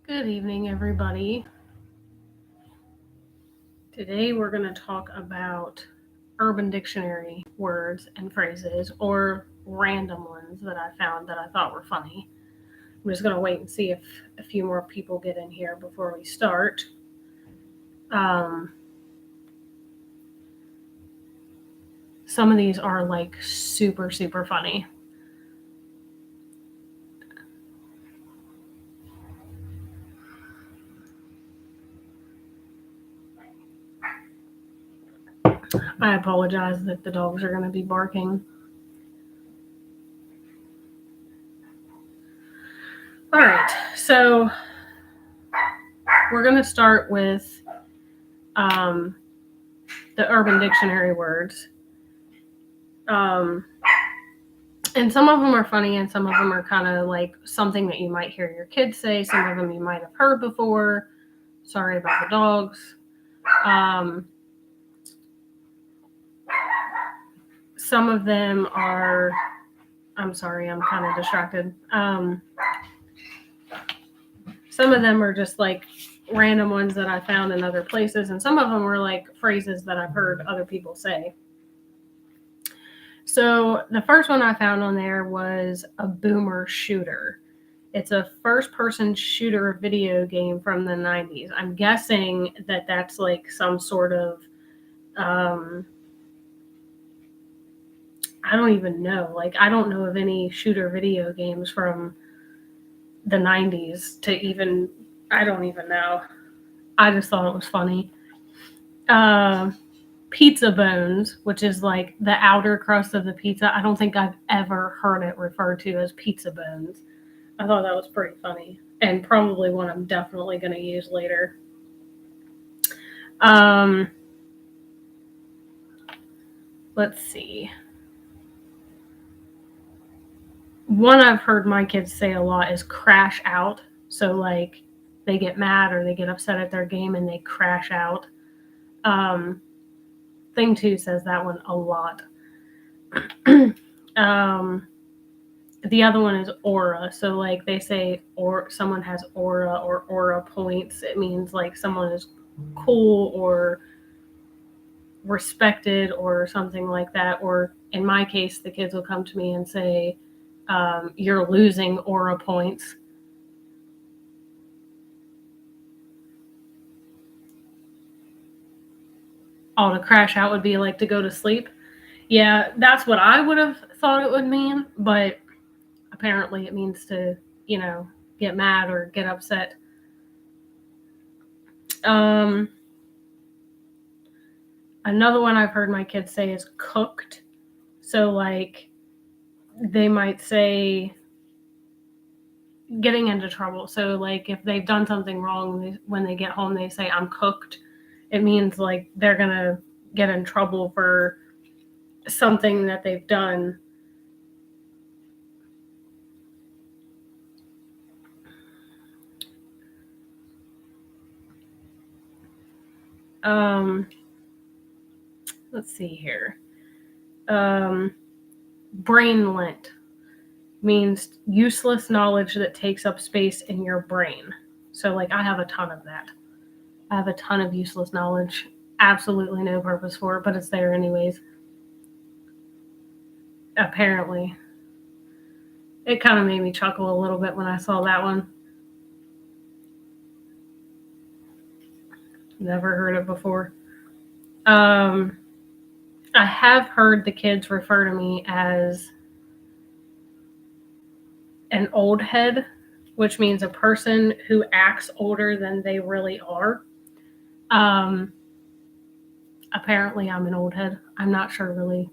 Good evening, everybody. Today we're going to talk about Urban Dictionary words and phrases, or random ones that I found that I thought were funny. I'm just going to wait and see if a few more people get in here before we start. Um, some of these are like super, super funny. I apologize that the dogs are going to be barking. All right, so we're going to start with um, the Urban Dictionary words. Um, and some of them are funny, and some of them are kind of like something that you might hear your kids say. Some of them you might have heard before. Sorry about the dogs. Um, some of them are. I'm sorry, I'm kind of distracted. Some of them are just like random ones that I found in other places, and some of them were like phrases that I've heard other people say. So the first one I found on there was a boomer shooter. It's a first-person shooter video game from the 90s. I'm guessing that that's like some sort of um, I don't even know. Like I don't know of any shooter video games from the 90s to even I don't even know. I just thought it was funny. Uh, Pizza bones, which is like the outer crust of the pizza. I don't think I've ever heard it referred to as pizza bones. I thought that was pretty funny and probably one I'm definitely going to use later. Um, let's see. One I've heard my kids say a lot is crash out. So, like, they get mad or they get upset at their game and they crash out. Um, Thing two says that one a lot. um, the other one is aura. So, like, they say, or someone has aura or aura points. It means like someone is cool or respected or something like that. Or in my case, the kids will come to me and say, you're losing aura points. Oh, to crash out would be like to go to sleep. Yeah, that's what I would have thought it would mean, but apparently it means to, you know, get mad or get upset. Um, Another one I've heard my kids say is cooked. So, like, they might say getting into trouble. So, like, if they've done something wrong, when they get home, they say, I'm cooked. It means like they're going to get in trouble for something that they've done. Um, let's see here. Brain lint means useless knowledge that takes up space in your brain. So, like, I have a ton of that. I have a ton of useless knowledge, absolutely no purpose for it, but it's there anyways. Apparently. It kind of made me chuckle a little bit when I saw that one. Never heard it before. Um, I have heard the kids refer to me as an old head, which means a person who acts older than they really are. Um, Apparently, I'm an old head. I'm not sure really.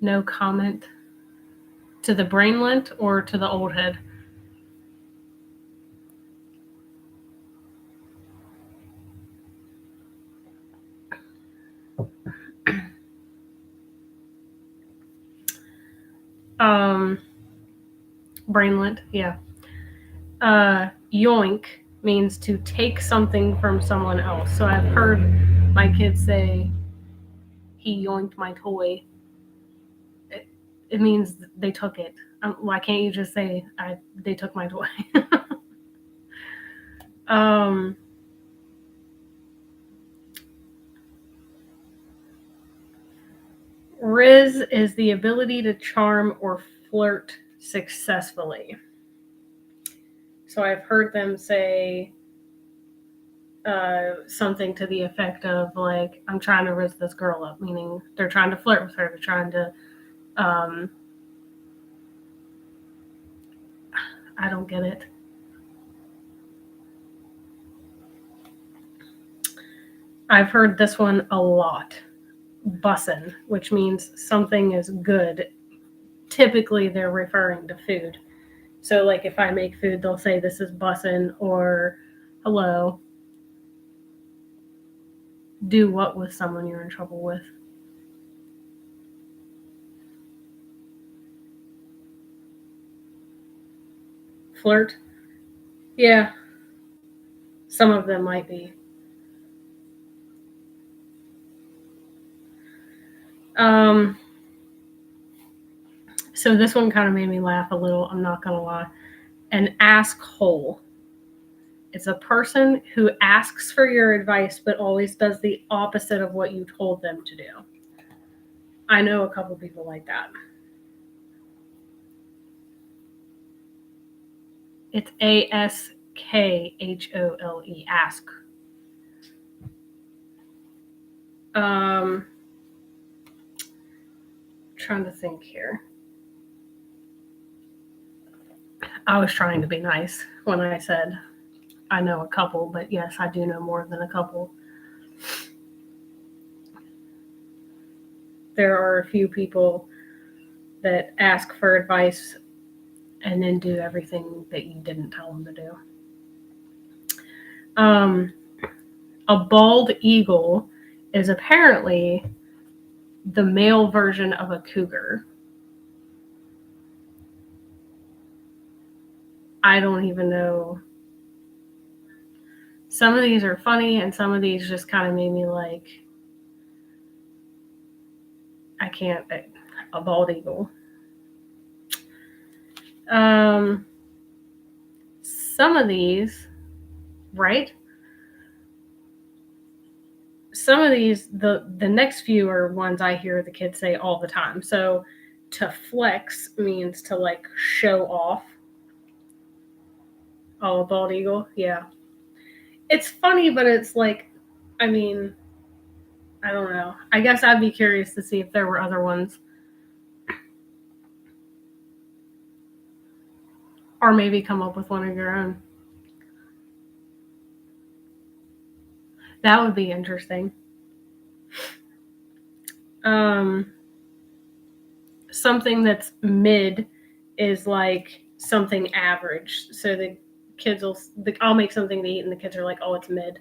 No comment to the brain lint or to the old head. Um, Brain lint, yeah. Yoink means to take something from someone else. So I've heard my kids say, he yoinked my toy. it means they took it. Why can't you just say they took my toy? Riz is the ability to charm or flirt successfully. So I've heard them say something to the effect of like, I'm trying to riz this girl up, meaning they're trying to flirt with her, they're trying to I don't get it. I've heard this one a lot. Bussin', which means something is good. Typically, they're referring to food. So, like, if I make food, they'll say this is bussin' or hello. Do what with someone you're in trouble with? Flirt? Yeah, some of them might be. So this one kind of made me laugh a little, I'm not gonna lie. An asshole. It's a person who asks for your advice but always does the opposite of what you told them to do. I know a couple people like that. It's ASKHOLE, ask. Trying to think here. I was trying to be nice when I said I know a couple, but yes, I do know more than a couple. There are a few people that ask for advice and then do everything that you didn't tell them to do. A bald eagle is apparently the male version of a cougar. I don't even know. Some of these are funny, and some of these just kind of made me like, I can't. A bald eagle. Some of these, right? Some of these, the next few are ones I hear the kids say all the time. So to flex means to like show off. Oh, a bald eagle? Yeah. It's funny, but it's like, I mean, I don't know. I guess I'd be curious to see if there were other ones. Or maybe come up with one of your own. That would be interesting. Something that's mid is like something average. So the kids will, I'll make something to eat, and the kids are like, "Oh, it's mid."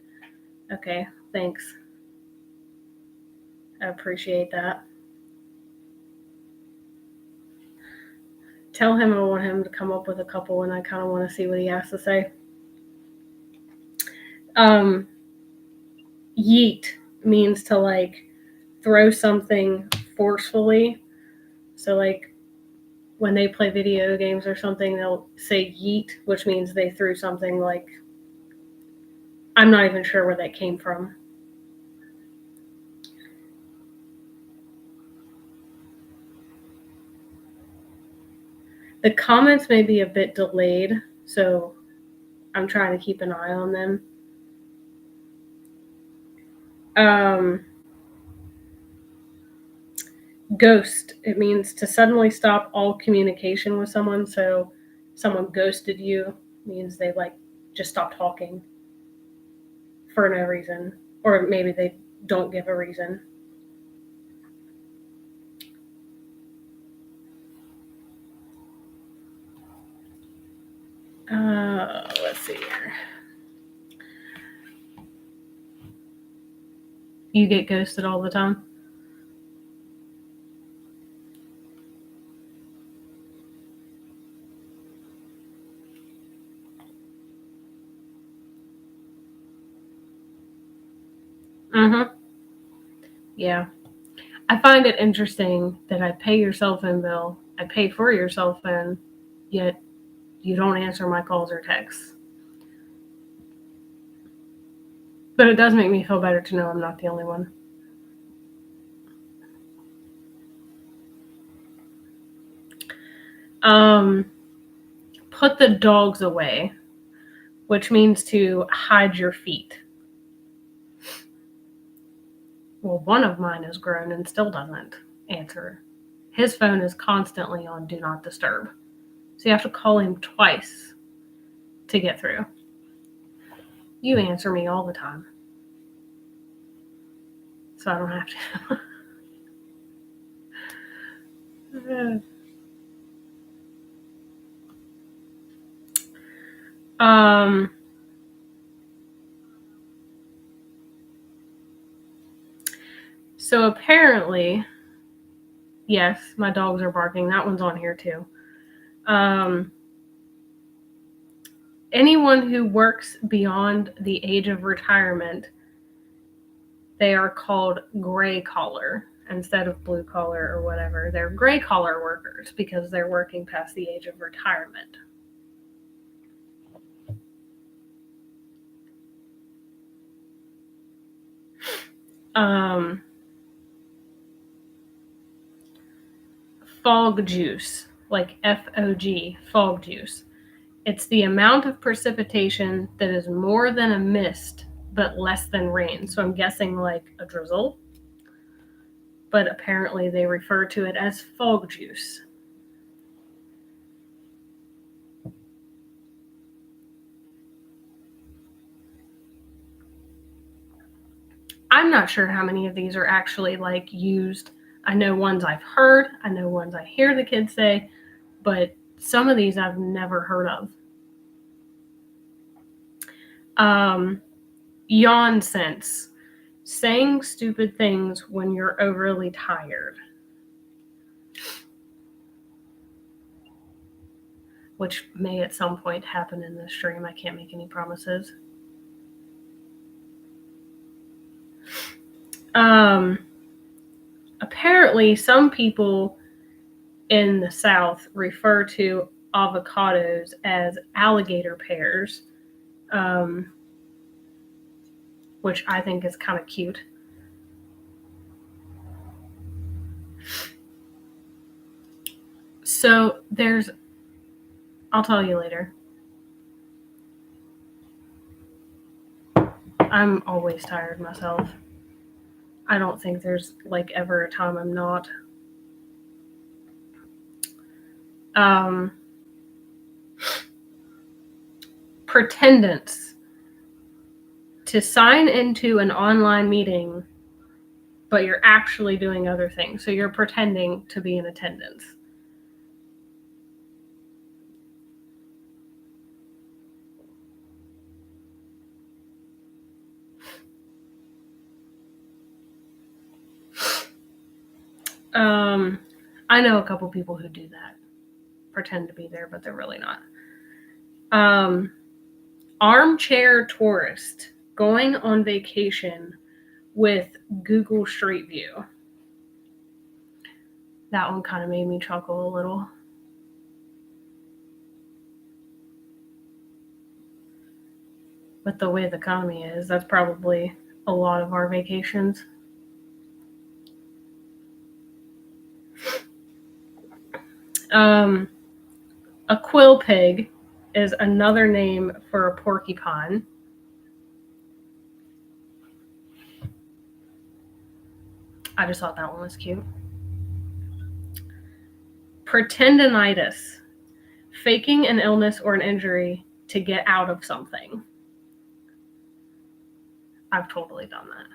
Okay, thanks. I appreciate that. Tell him I want him to come up with a couple, and I kind of want to see what he has to say. Yeet means to like throw something forcefully. So like when they play video games or something, they'll say yeet, which means they threw something like, I'm not even sure where that came from. The comments may be a bit delayed, so I'm trying to keep an eye on them. Ghost, it means to suddenly stop all communication with someone. So someone ghosted you means they like just stopped talking for no reason, or maybe they don't give a reason. Let's see here. You get ghosted all the time? Mm-hmm. Yeah. I find it interesting that I pay your cell phone bill, I pay for your cell phone, yet you don't answer my calls or texts. But it does make me feel better to know I'm not the only one. Put the dogs away, which means to hide your feet. Well, one of mine is grown and still doesn't answer. His phone is constantly on Do Not Disturb. So you have to call him twice to get through. You answer me all the time. So I don't have to. So apparently, yes, my dogs are barking. That one's on here too. Anyone who works beyond the age of retirement, they are called gray collar instead of blue collar or whatever. They're gray collar workers because they're working past the age of retirement. Fog juice, like FOG, fog juice. It's the amount of precipitation that is more than a mist but less than rain. So I'm guessing like a drizzle. But apparently they refer to it as fog juice. I'm not sure how many of these are actually like used. I know ones I've heard, I know ones I hear the kids say, but some of these I've never heard of. Yawn sense. Saying stupid things when you're overly tired. Which may at some point happen in this stream. I can't make any promises. Apparently, some people in the South refer to avocados as alligator pears, which I think is kind of cute. So I'll tell you later. I'm always tired myself. I don't think there's like ever a time I'm not. Pretendance. To sign into an online meeting, but you're actually doing other things. So you're pretending to be in attendance. I know a couple people who do that. Pretend to be there, but they're really not. Armchair tourist. Going on vacation with Google Street View. That one kind of made me chuckle a little. With the way the economy is, that's probably a lot of our vacations. A quill pig is another name for a porcupine. I just thought that one was cute. Pretendinitis. Faking an illness or an injury to get out of something. I've totally done that.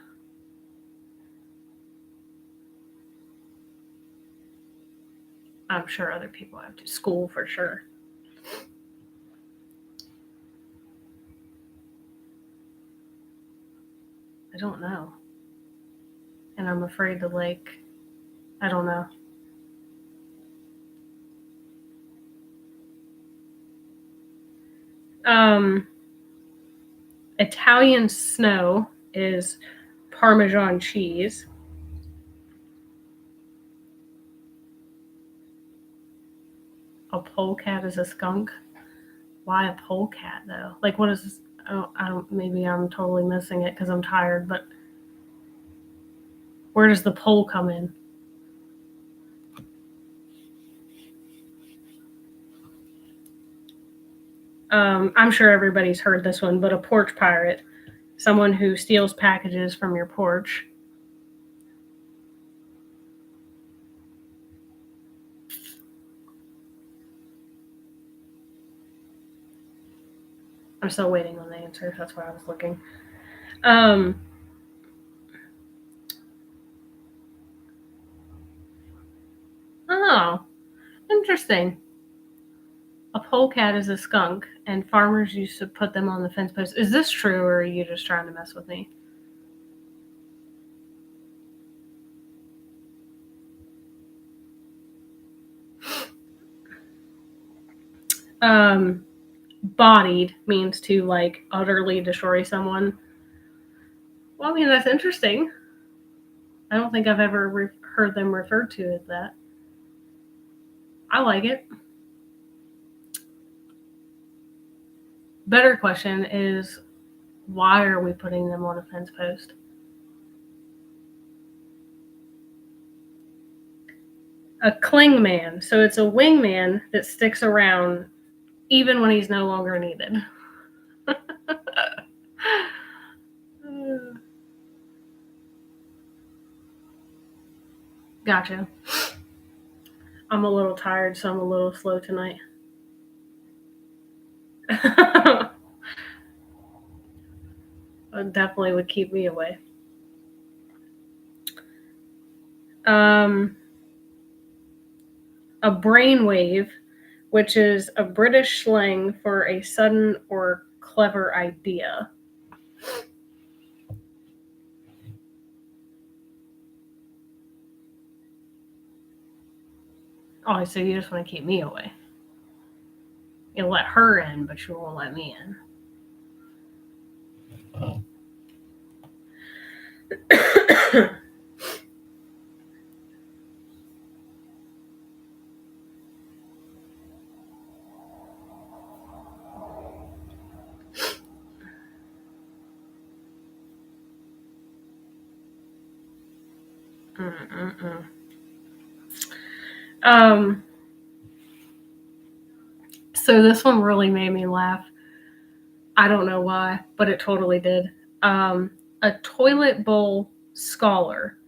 I'm sure other people have to. School for sure. I don't know. And I'm afraid to I don't know. Italian snow is Parmesan cheese. A polecat is a skunk? Why a polecat though? Like, what is this? I don't, maybe I'm totally missing it because I'm tired, but where does the pole come in? I'm sure everybody's heard this one, but a porch pirate, someone who steals packages from your porch. I'm still waiting on the answer. That's why I was looking. Oh, interesting. A polecat is a skunk, and farmers used to put them on the fence post. Is this true, or are you just trying to mess with me? Bodied means to like utterly destroy someone. Well, I mean, that's interesting. I don't think I've ever heard them referred to as that. I like it. Better question is, why are we putting them on a fence post? A clingman. So it's a wingman that sticks around even when he's no longer needed. Gotcha. I'm a little tired, so I'm a little slow tonight. It definitely would keep me away. A brainwave, which is a British slang for a sudden or clever idea. Oh, so you just want to keep me away. You'll let her in, but you won't let me in. So this one really made me laugh. I don't know why, but it totally did. A toilet bowl scholar.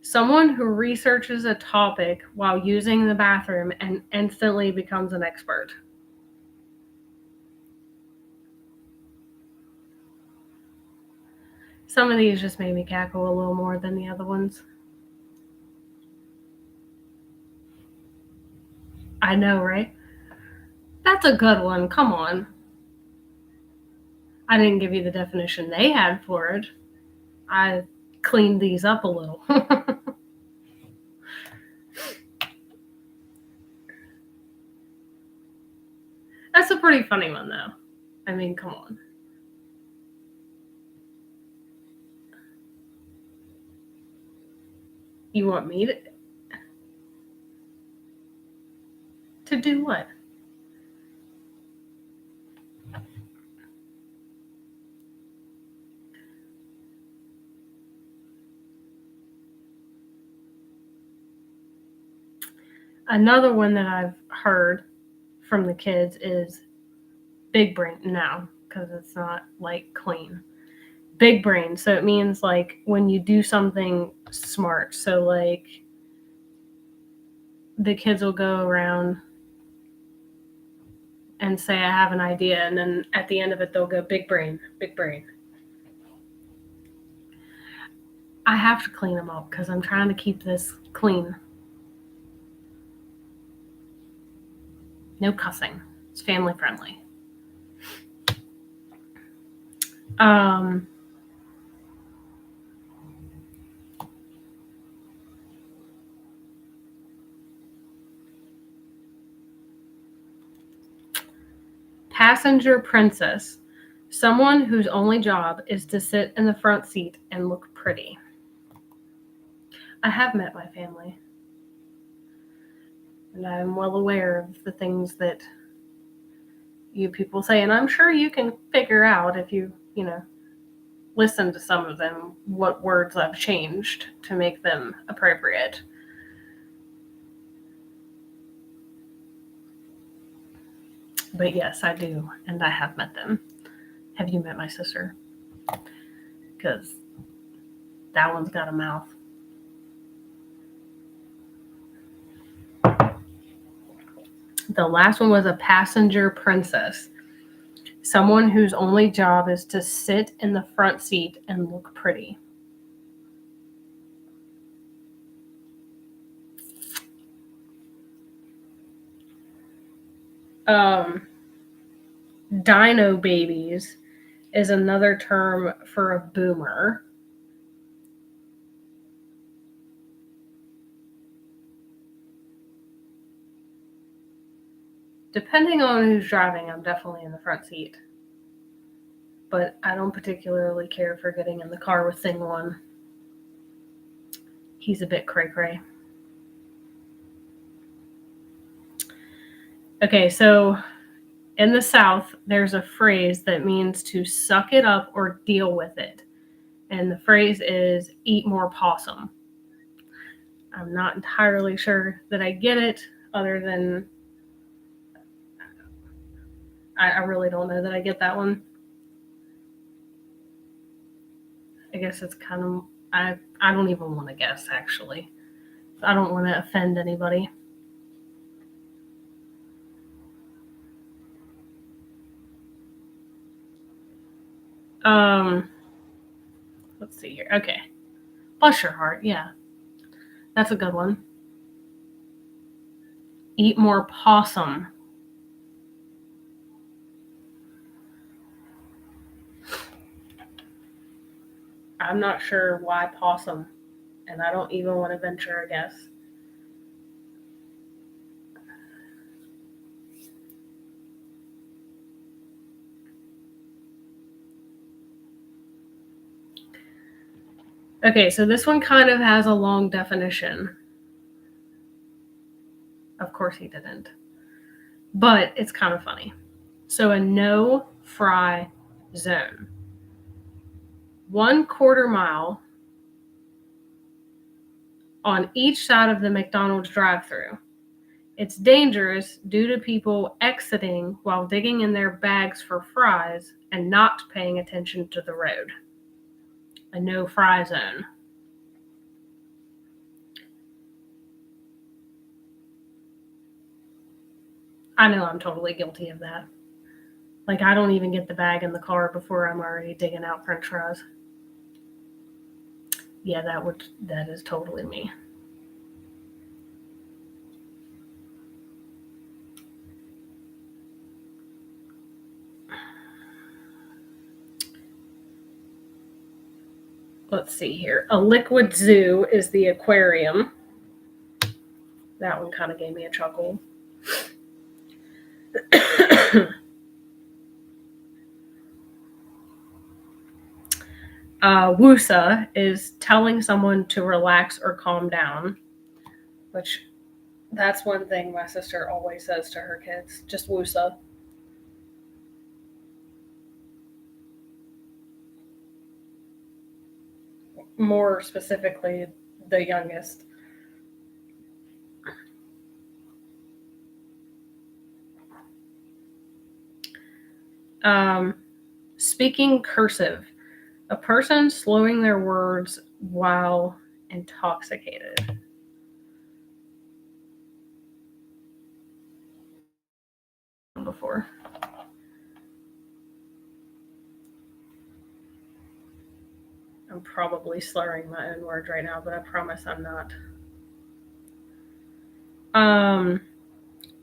Someone who researches a topic while using the bathroom and instantly becomes an expert. Some of these just made me cackle a little more than the other ones. I know, right? That's a good one. Come on. I didn't give you the definition they had for it. I cleaned these up a little. That's a pretty funny one, though. I mean, come on. You want me to do what? Another one that I've heard from the kids is big brain. No, because it's not like clean. Big brain. So it means like when you do something smart. So like the kids will go around and say, I have an idea. And then at the end of it, they'll go, big brain, big brain. I have to clean them up because I'm trying to keep this clean. No cussing. It's family friendly. Passenger princess. Someone whose only job is to sit in the front seat and look pretty. I have met my family. And I'm well aware of the things that you people say, and I'm sure you can figure out if you listen to some of them, what words I've changed to make them appropriate. But yes, I do, and I have met them. Have you met my sister? Because that one's got a mouth. The last one was a passenger princess. Someone whose only job is to sit in the front seat and look pretty. Dino babies is another term for a boomer. Depending on who's driving, I'm definitely in the front seat. But I don't particularly care for getting in the car with Thing One. He's a bit cray-cray. Okay, so in the South, there's a phrase that means to suck it up or deal with it. And the phrase is eat more possum. I'm not entirely sure that I get it, other than I really don't know that I get that one. I guess it's kind of, I don't even want to guess, actually. I don't want to offend anybody. Let's see here. Okay. Bless your heart. Yeah. That's a good one. Eat more possum. I'm not sure why possum, and I don't even want to venture a guess. Okay, so this one kind of has a long definition. Of course he didn't. But it's kind of funny. So a no-fry zone. 1/4 mile on each side of the McDonald's drive-thru. It's dangerous due to people exiting while digging in their bags for fries and not paying attention to the road. A no-fry zone. I know I'm totally guilty of that. Like, I don't even get the bag in the car before I'm already digging out french fries. Yeah, that is totally me. Let's see here. A liquid zoo is the aquarium. That one kind of gave me a chuckle. Wusa is telling someone to relax or calm down, which that's one thing my sister always says to her kids, just wusa. More specifically, the youngest. Speaking cursive. A person slowing their words while intoxicated. Before. I'm probably slurring my own words right now, but I promise I'm not.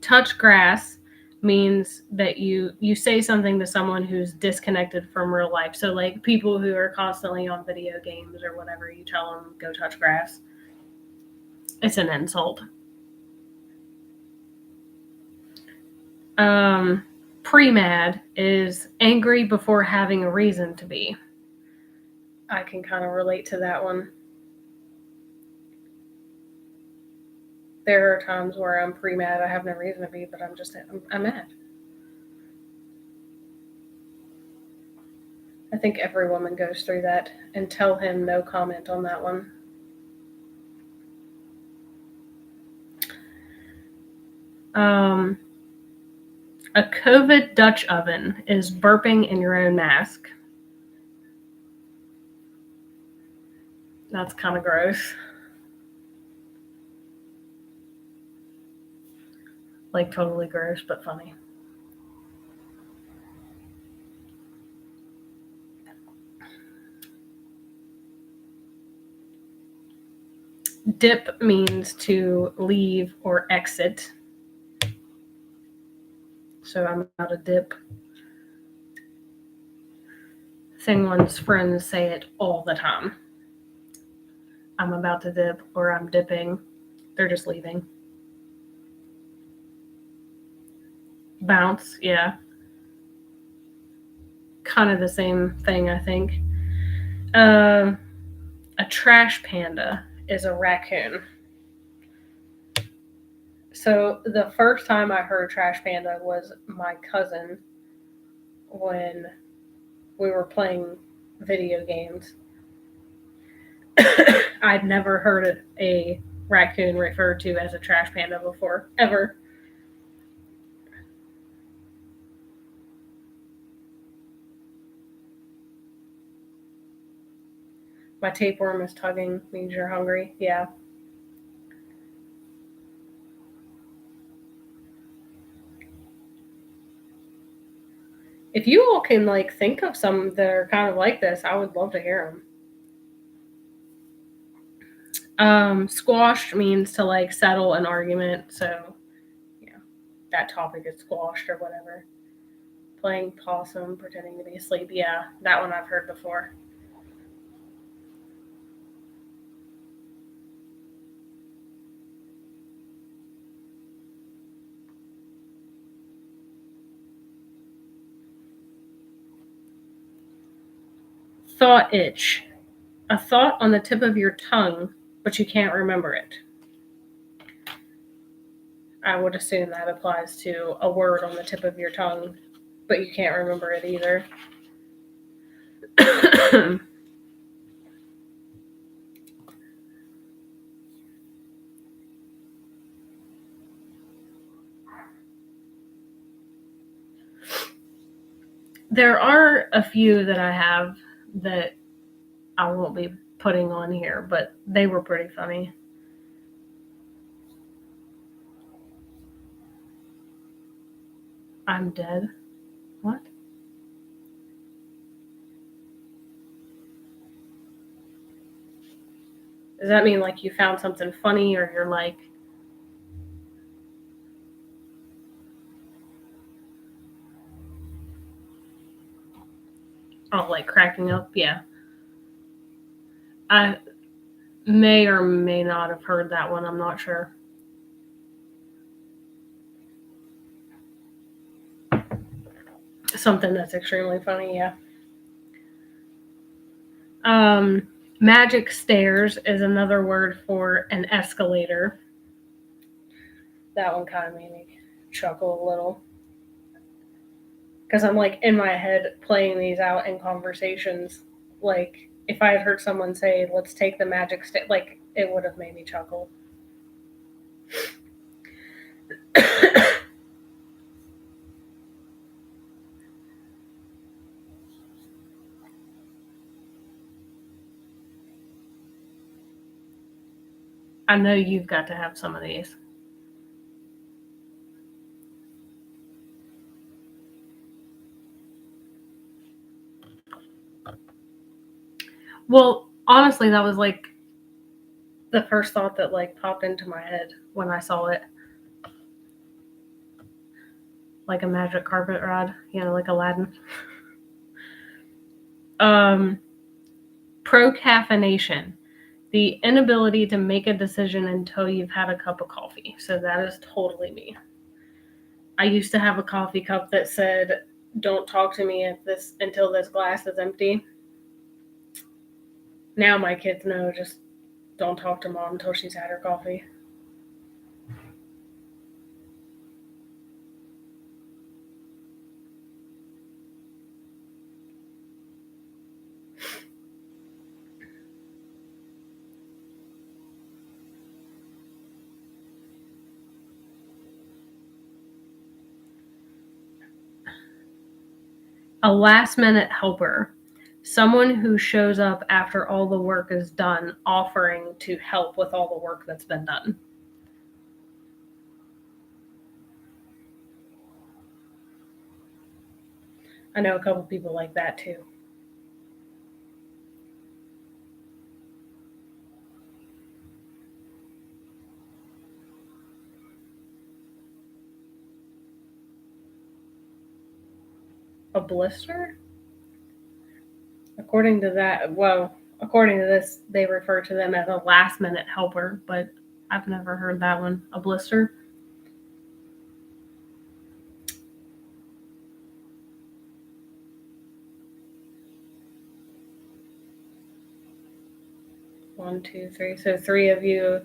Touch grass means that you say something to someone who's disconnected from real life. So like people who are constantly on video games or whatever, you tell them go touch grass. It's an insult. Pre-mad is angry before having a reason to be. I can kind of relate to that one. There are times where I'm pre-mad. I have no reason to be, but I'm mad. I think every woman goes through that. And tell him no comment on that one. A COVID Dutch oven is burping in your own mask. That's kind of gross. Like totally gross, but funny. Dip means to leave or exit. So I'm about to dip. Thingwon's friends say it all the time. I'm about to dip or I'm dipping. They're just leaving. Bounce, yeah. Kind of the same thing, I think. A trash panda is a raccoon. So the first time I heard trash panda was my cousin when we were playing video games. I'd never heard a raccoon referred to as a trash panda before, ever. My tapeworm is tugging, means you're hungry. Yeah. If you all can think of some that are kind of like this, I would love to hear them. Squashed means to settle an argument, so yeah, that topic is squashed or whatever. Playing possum, pretending to be asleep. Yeah, that one I've heard before. Thought itch. A thought on the tip of your tongue, but you can't remember it. I would assume that applies to a word on the tip of your tongue, but you can't remember it either. There are a few that I have that I won't be putting on here, but they were pretty funny. I'm dead. What? Does that mean you found something funny or you're cracking up? Yeah. I may or may not have heard that one. I'm not sure. Something that's extremely funny, yeah. Magic stairs is another word for an escalator. That one kind of made me chuckle a little. Because I'm in my head playing these out in conversations. If I had heard someone say, let's take the magic stick, it would have made me chuckle. I know you've got to have some of these. Well, honestly, that was the first thought that popped into my head when I saw it. Like a magic carpet ride, like Aladdin. Procaffeination, the inability to make a decision until you've had a cup of coffee. So that is totally me. I used to have a coffee cup that said, "Don't talk to me until this glass is empty." Now my kids know, just don't talk to mom until she's had her coffee. A last-minute helper. Someone who shows up after all the work is done, offering to help with all the work that's been done. I know a couple people like that too. A blister? According to this, they refer to them as a last minute helper, but I've never heard that one. A blister? One, two, three. So three of you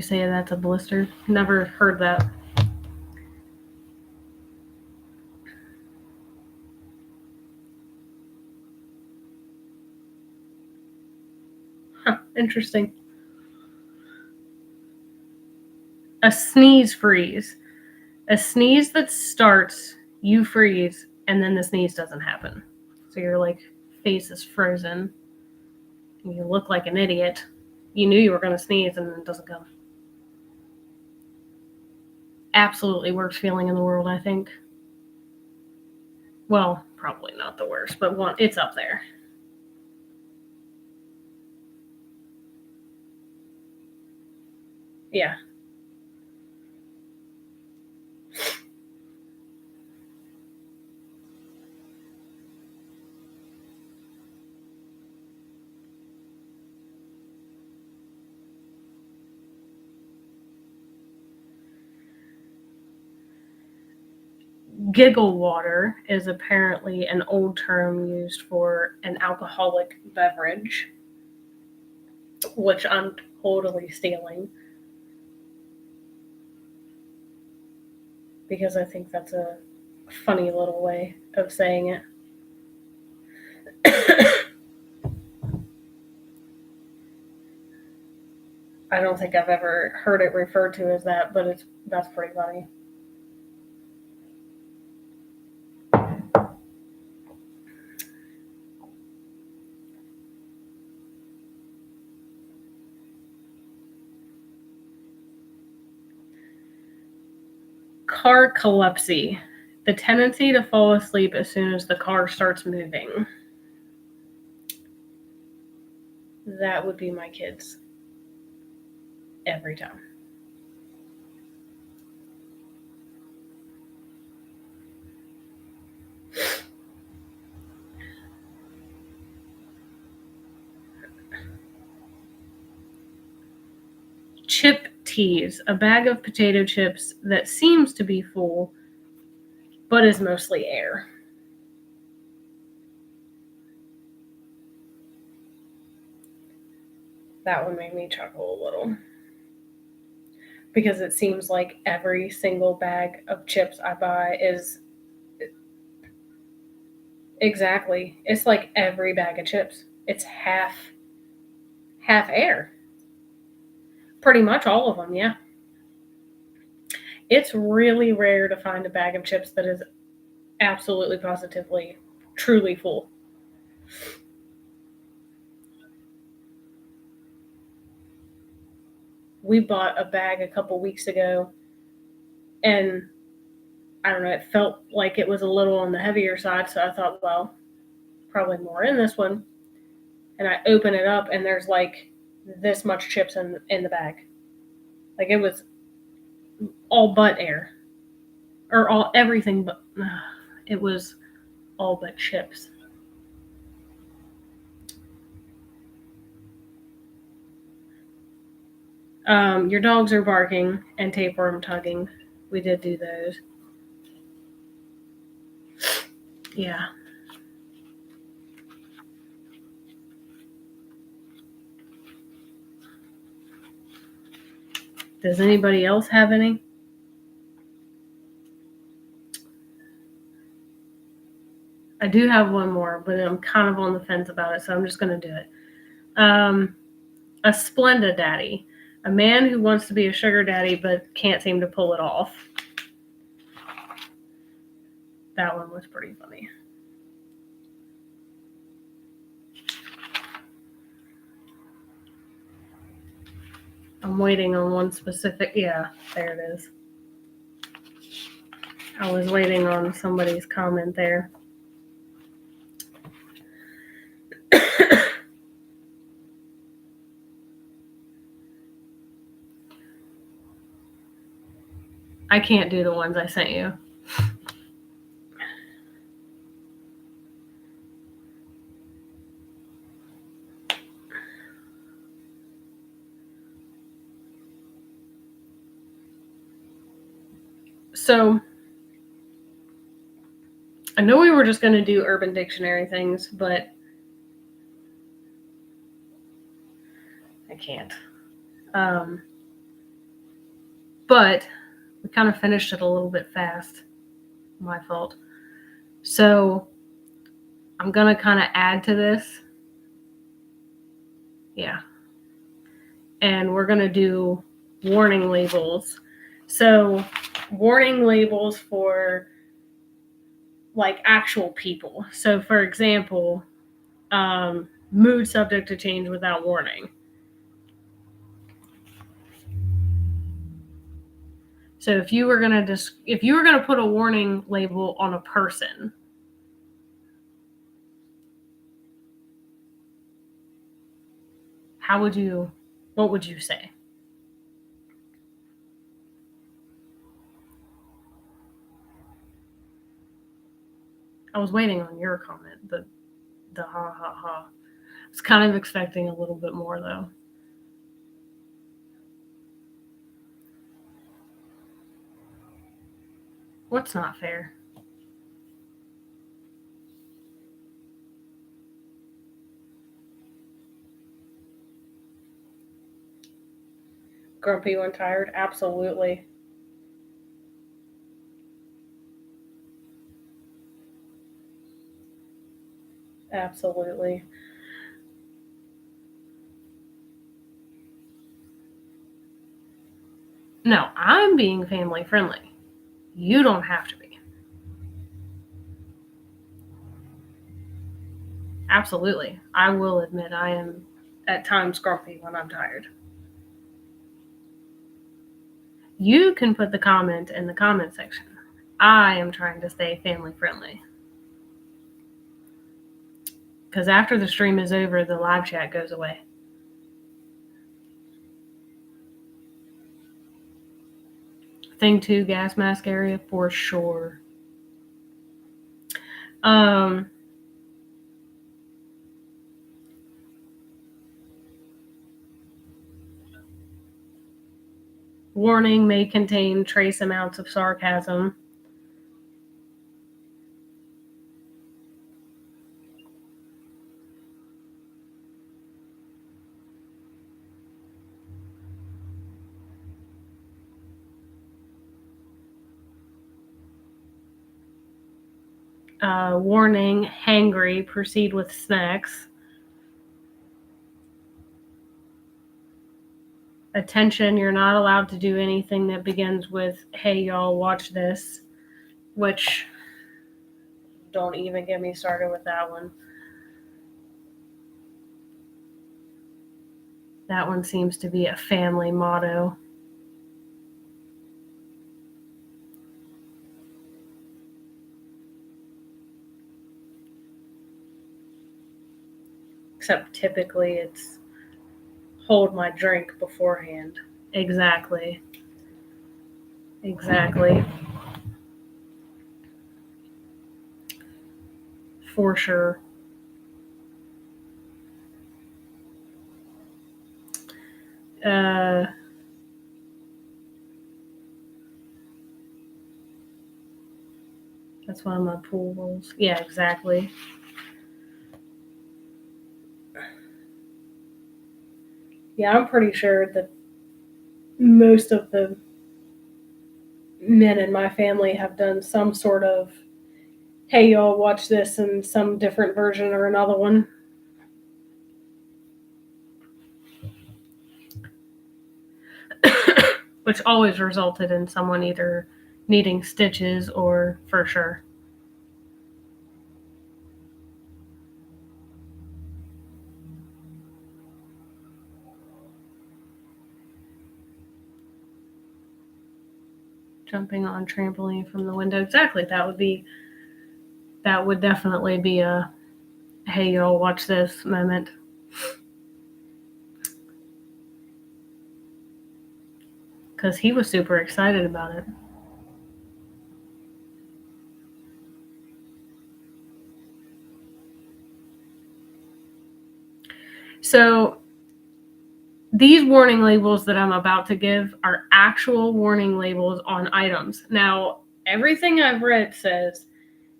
say that's a blister. Never heard that. Huh, interesting. A sneeze freeze. A sneeze that starts, you freeze, and then the sneeze doesn't happen. So your face is frozen. You look like an idiot. You knew you were going to sneeze and it doesn't come. Absolutely worst feeling in the world, I think. Well, probably not the worst, but it's up there. Yeah. Giggle water is apparently an old term used for an alcoholic beverage, which I'm totally stealing because I think that's a funny little way of saying it. I don't think I've ever heard it referred to as that, but that's pretty funny. Carcalepsy, the tendency to fall asleep as soon as the car starts moving. That would be my kids every time. Chip teas, a bag of potato chips that seems to be full, but is mostly air. That one made me chuckle a little. Because it seems like every single bag of chips I buy is exactly. It's like every bag of chips. It's half air. Pretty much all of them, yeah. It's really rare to find a bag of chips that is absolutely positively truly full. We bought a bag a couple weeks ago and I don't know, it felt like it was a little on the heavier side, so I thought, well, probably more in this one. And I open it up and there's like this much chips in the bag. Like it was all but air. Or all everything but it was all but chips. Your dogs are barking and tapeworm tugging. We did do those. Yeah. Does anybody else have any? I do have one more, but I'm kind of on the fence about it, so I'm just going to do it. A Splenda daddy. A man who wants to be a sugar daddy but can't seem to pull it off. That one was pretty funny. I'm waiting on one specific. Yeah, there it is. I was waiting on somebody's comment there. I can't do the ones I sent you. So, I know we were just going to do Urban Dictionary things, but I can't. But we kind of finished it a little bit fast. My fault. So, I'm going to kind of add to this. Yeah. And we're going to do warning labels. So, warning labels for like actual people. So, for example, mood subject to change without warning. So if you were gonna put a warning label on a person, what would you say? I was waiting on your comment, the ha ha ha. I was kind of expecting a little bit more though. What's not fair? Grumpy when tired? Absolutely. Absolutely. No, I'm being family friendly. You don't have to be. Absolutely. I will admit I am at times grumpy when I'm tired. You can put the comment in the comment section. I am trying to stay family friendly. Because after the stream is over, the live chat goes away. Thing 2, gas mask area for sure. Warning may contain trace amounts of sarcasm. Warning, hangry, proceed with snacks. Attention, you're not allowed to do anything that begins with, hey, y'all, watch this. Which, don't even get me started with that one. That one seems to be a family motto. Except typically it's hold my drink beforehand. Exactly. For sure. That's one of my pool rules. Yeah, exactly. Yeah, I'm pretty sure that most of the men in my family have done some sort of, hey, y'all, watch this in some different version or another one. Which always resulted in someone either needing stitches or for sure. Jumping on trampoline from the window. Exactly. That would definitely be a, hey, y'all, watch this moment. Because he was super excited about it. So these warning labels that I'm about to give are actual warning labels on items. Now, everything I've read says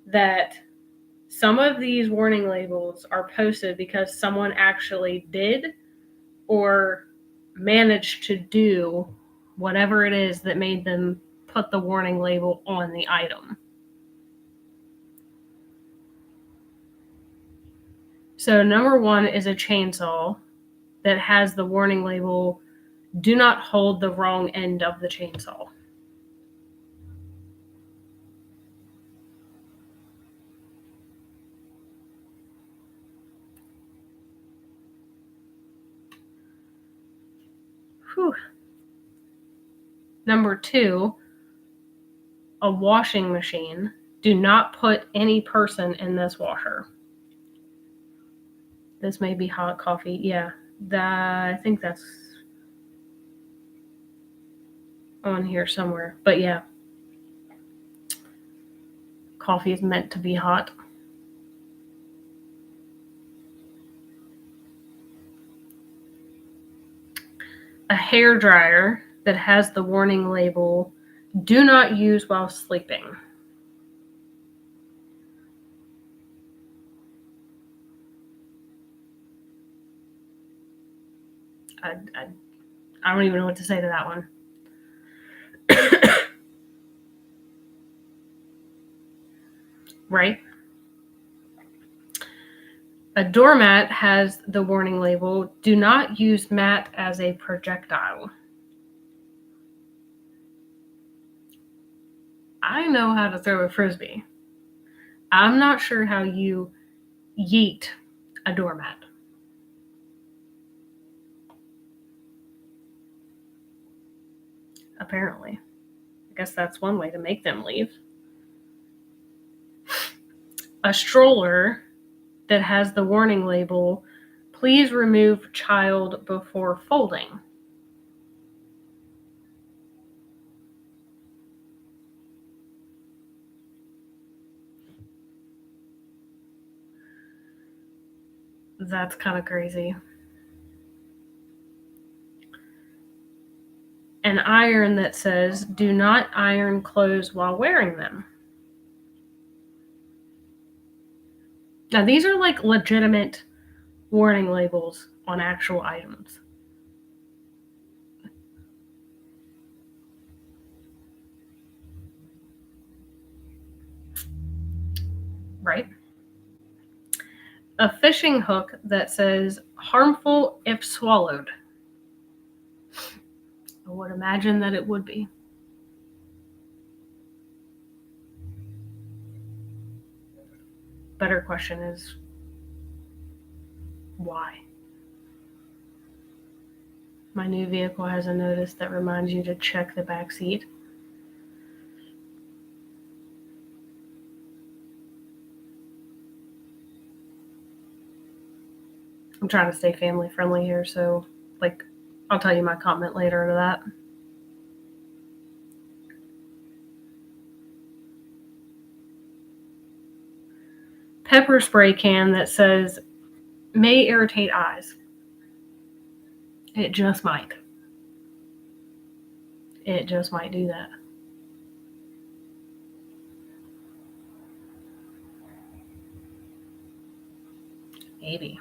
that some of these warning labels are posted because someone actually did or managed to do whatever it is that made them put the warning label on the item. So number one is a chainsaw that has the warning label, do not hold the wrong end of the chainsaw. Whew. Number two, a washing machine. Do not put any person in this washer. This may be hot coffee. Yeah, I think that's on here somewhere. But yeah, coffee is meant to be hot. A hair dryer that has the warning label, do not use while sleeping. I don't even know what to say to that one. Right? A doormat has the warning label, do not use mat as a projectile. I know how to throw a frisbee. I'm not sure how you yeet a doormat. Apparently. I guess that's one way to make them leave. A stroller that has the warning label, please remove child before folding. That's kind of crazy. An iron that says, do not iron clothes while wearing them. Now, these are like legitimate warning labels on actual items. Right? A fishing hook that says, harmful if swallowed. I would imagine that it would be. Better question is, why? My new vehicle has a notice that reminds you to check the back seat. I'm trying to stay family friendly here, so I'll tell you my comment later to that. Pepper spray can that says, may irritate eyes. It just might. It just might do that. Maybe.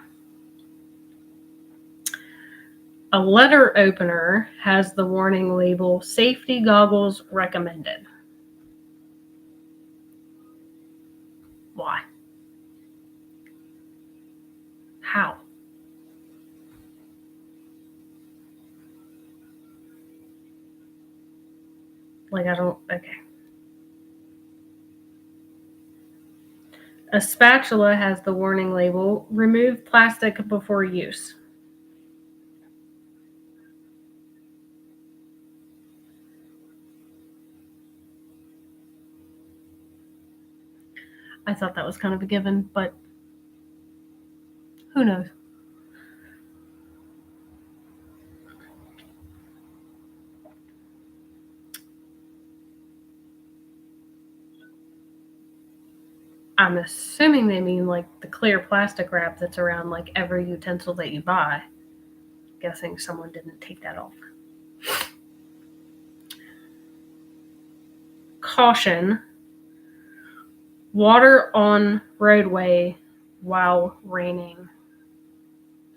A letter opener has the warning label, safety goggles recommended. Why? How? Okay. A spatula has the warning label, remove plastic before use. I thought that was kind of a given, but who knows? I'm assuming they mean like the clear plastic wrap that's around like every utensil that you buy. Guessing someone didn't take that off. Caution. Water on roadway while raining.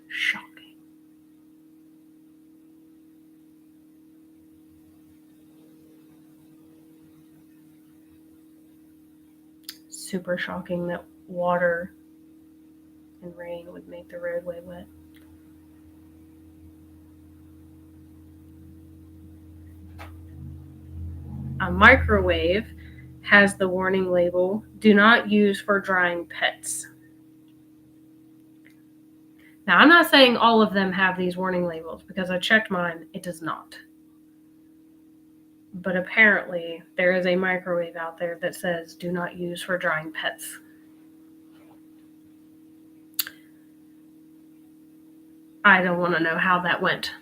Shocking. Super shocking that water and rain would make the roadway wet. A microwave has the warning label, do not use for drying pets. Now, I'm not saying all of them have these warning labels because I checked mine, it does not. But apparently, there is a microwave out there that says do not use for drying pets. I don't want to know how that went.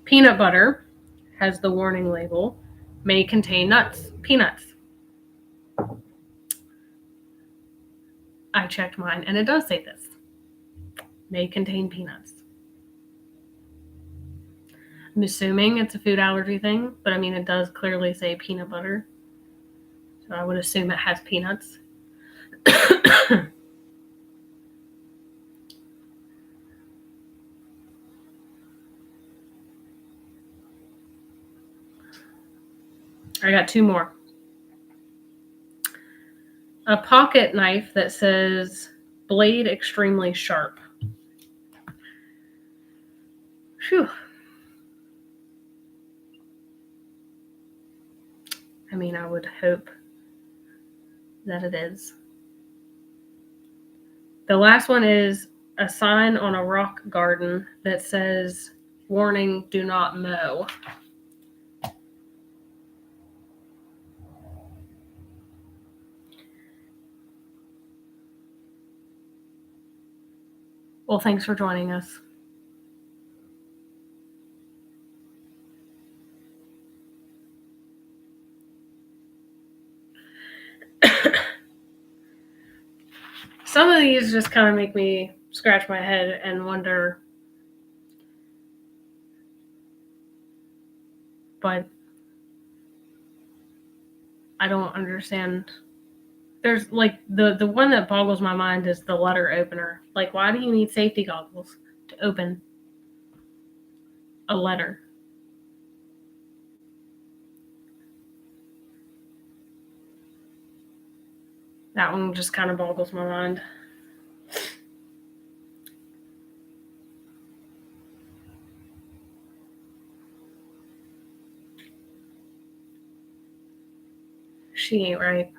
Peanut butter has the warning label, may contain peanuts. I checked mine and it does say this, may contain peanuts. I'm assuming it's a food allergy thing, but I mean, it does clearly say peanut butter. So I would assume it has peanuts. I got two more. A pocket knife that says blade extremely sharp. Phew. I mean, I would hope that it is. The last one is a sign on a rock garden that says, warning, do not mow. Well, thanks for joining us. Some of these just kind of make me scratch my head and wonder, but I don't understand. There's like the one that boggles my mind is the letter opener. Like, why do you need safety goggles to open a letter? That one just kind of boggles my mind. She ain't right.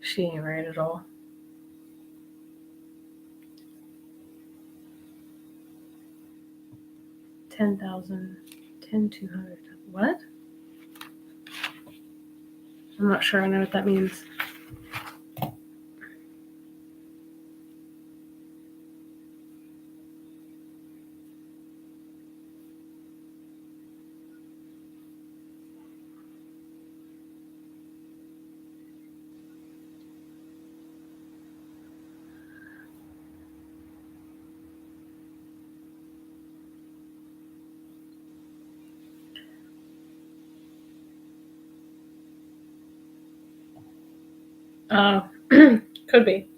She ain't right at all. $10,000, $10,200. What? I'm not sure I know what that means. Could be.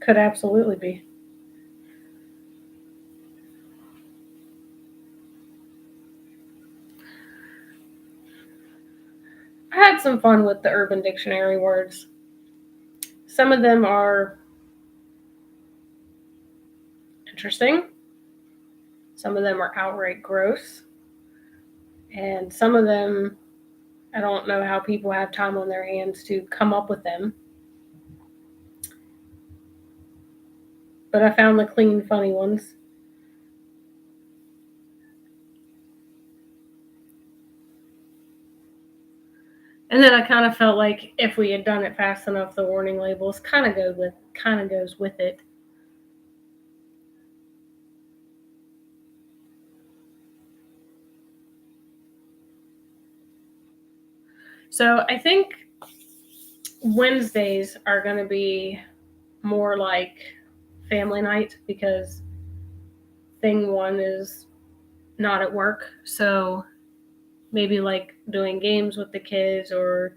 Could absolutely be. I had some fun with the Urban Dictionary words. Some of them are interesting. Some of them are outright gross. And some of them I don't know how people have time on their hands to come up with them. But I found the clean, funny ones. And then I kind of felt like if we had done it fast enough, the warning labels kind of goes with it. So I think Wednesdays are going to be more like family night because thing one is not at work. So maybe like doing games with the kids or,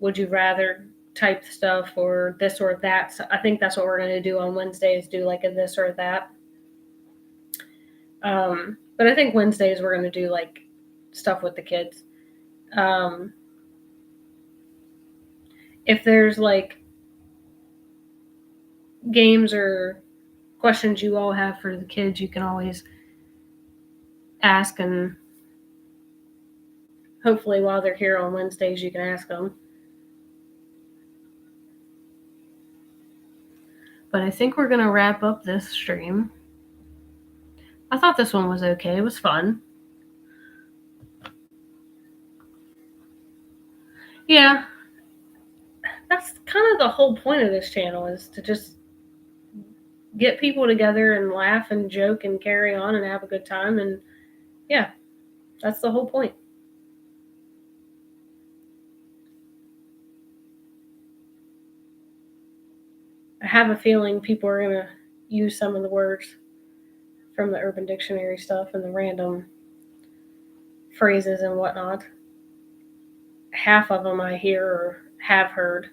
would you rather type stuff or this or that. So I think that's what we're going to do on Wednesdays, do like a this or that. But I think Wednesdays we're going to do like stuff with the kids. If there's like games or questions you all have for the kids, you can always ask, and hopefully while they're here on Wednesdays, you can ask them. But I think we're going to wrap up this stream. I thought this one was okay. It was fun. Yeah. That's kind of the whole point of this channel, is to just get people together and laugh and joke and carry on and have a good time. And yeah, that's the whole point. I have a feeling people are going to use some of the words from the Urban Dictionary stuff and the random phrases and whatnot. Half of them I hear or have heard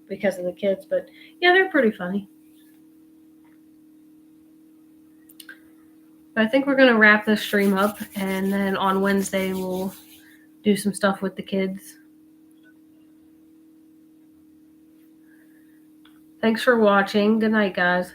because of the kids, but yeah, they're pretty funny. But I think we're going to wrap this stream up, and then on Wednesday we'll do some stuff with the kids. Thanks for watching. Good night, guys.